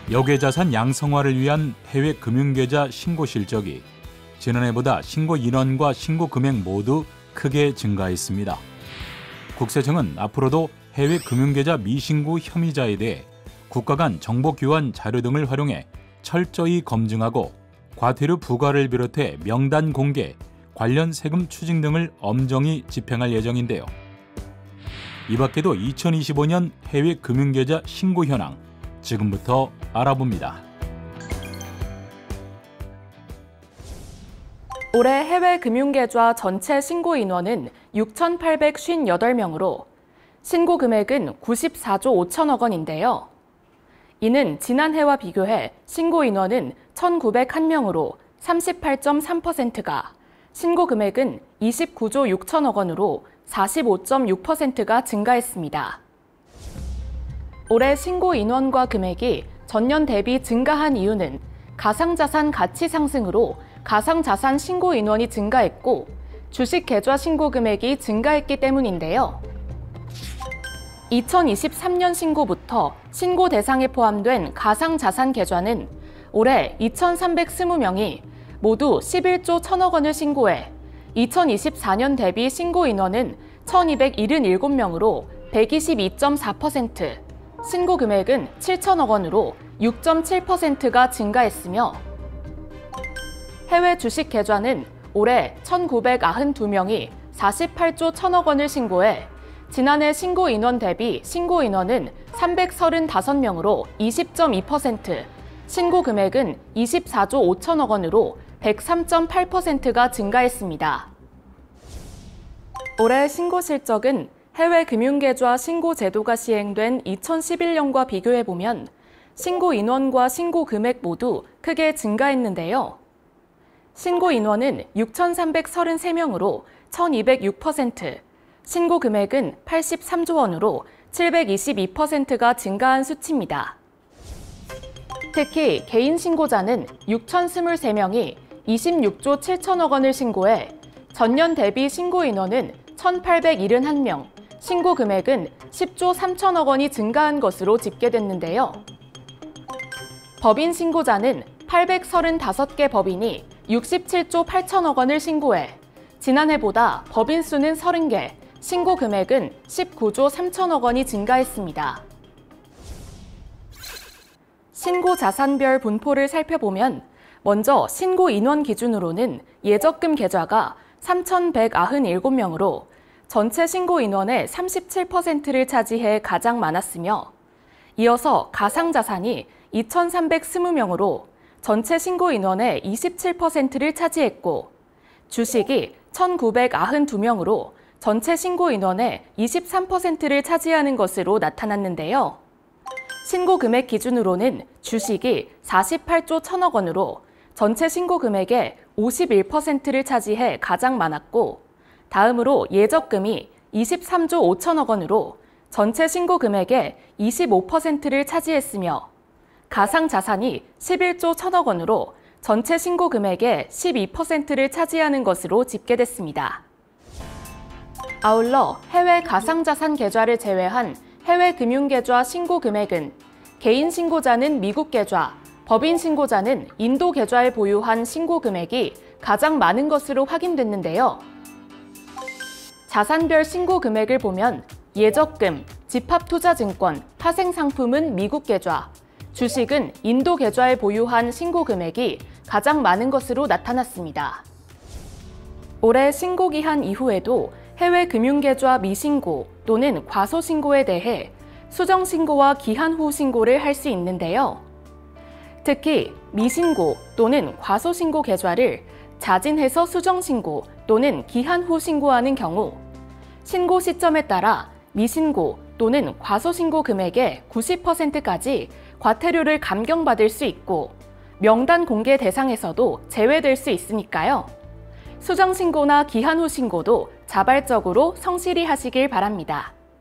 여계자산 양성화를 위한 해외 금융계좌 신고 실적이 지난해보다 신고 인원과 신고 금액 모두 크게 증가했습니다. 국세청은 앞으로도 해외 금융계좌 미신고 혐의자에 대해 국가 간 정보 교환 자료 등을 활용해 철저히 검증하고 과태료 부과를 비롯해 명단 공개, 관련 세금 추징 등을 엄정히 집행할 예정인데요. 이 밖에도 2025년 해외 금융계좌 신고 현황 지금부터 알아봅니다. 올해 해외 금융계좌 전체 신고 인원은 6,858명으로 신고 금액은 94조 5천억 원인데요. 이는 지난해와 비교해 신고 인원은 1,901명으로 38.3%가, 신고 금액은 29조 6천억 원으로 45.6%가 증가했습니다. 올해 신고 인원과 금액이 전년 대비 증가한 이유는 가상자산 가치 상승으로 가상자산 신고 인원이 증가했고 주식 계좌 신고 금액이 증가했기 때문인데요. 2023년 신고부터 신고 대상에 포함된 가상자산 계좌는 올해 2,320명이 모두 11조 1천억 원을 신고해 2024년 대비 신고 인원은 1,277명으로 122.4%, 신고 금액은 7천억 원으로 6.7%가 증가했으며 해외 주식 계좌는 올해 1,992명이 48조 1천억 원을 신고해 지난해 신고 인원 대비 신고 인원은 335명으로 20.2%, 신고 금액은 24조 5천억 원으로 103.8%가 증가했습니다. 올해 신고 실적은 해외 금융계좌 신고 제도가 시행된 2011년과 비교해보면 신고 인원과 신고 금액 모두 크게 증가했는데요. 신고 인원은 6,333명으로 1,206%, 신고 금액은 83조 원으로 722%가 증가한 수치입니다. 특히 개인 신고자는 6,023명이 26조 7천억 원을 신고해 전년 대비 신고 인원은 1,871명, 신고 금액은 10조 3천억 원이 증가한 것으로 집계됐는데요. 법인 신고자는 835개 법인이 67조 8천억 원을 신고해 지난해보다 법인 수는 30개, 신고 금액은 19조 3천억 원이 증가했습니다. 신고 자산별 분포를 살펴보면 먼저 신고 인원 기준으로는 예적금 계좌가 3,197명으로 전체 신고 인원의 37%를 차지해 가장 많았으며 이어서 가상자산이 2,320명으로 전체 신고 인원의 27%를 차지했고 주식이 1,992명으로 전체 신고 인원의 23%를 차지하는 것으로 나타났는데요. 신고 금액 기준으로는 주식이 48조 1천억 원으로 전체 신고 금액의 51%를 차지해 가장 많았고 다음으로 예적금이 23조 5천억 원으로 전체 신고 금액의 25%를 차지했으며 가상자산이 11조 1천억 원으로 전체 신고 금액의 12%를 차지하는 것으로 집계됐습니다. 아울러 해외 가상자산 계좌를 제외한 해외 금융계좌 신고 금액은 개인 신고자는 미국 계좌, 법인 신고자는 인도 계좌에 보유한 신고 금액이 가장 많은 것으로 확인됐는데요. 자산별 신고 금액을 보면 예적금, 집합투자증권, 파생상품은 미국 계좌, 주식은 인도 계좌에 보유한 신고 금액이 가장 많은 것으로 나타났습니다. 올해 신고기한 이후에도 해외 금융계좌 미신고 또는 과소신고에 대해 수정신고와 기한 후 신고를 할 수 있는데요. 특히 미신고 또는 과소신고 계좌를 자진해서 수정신고 또는 기한 후 신고하는 경우 신고 시점에 따라 미신고 또는 과소신고 금액의 90%까지 과태료를 감경받을 수 있고 명단 공개 대상에서도 제외될 수 있으니까요. 수정신고나 기한 후 신고도 자발적으로 성실히 하시길 바랍니다.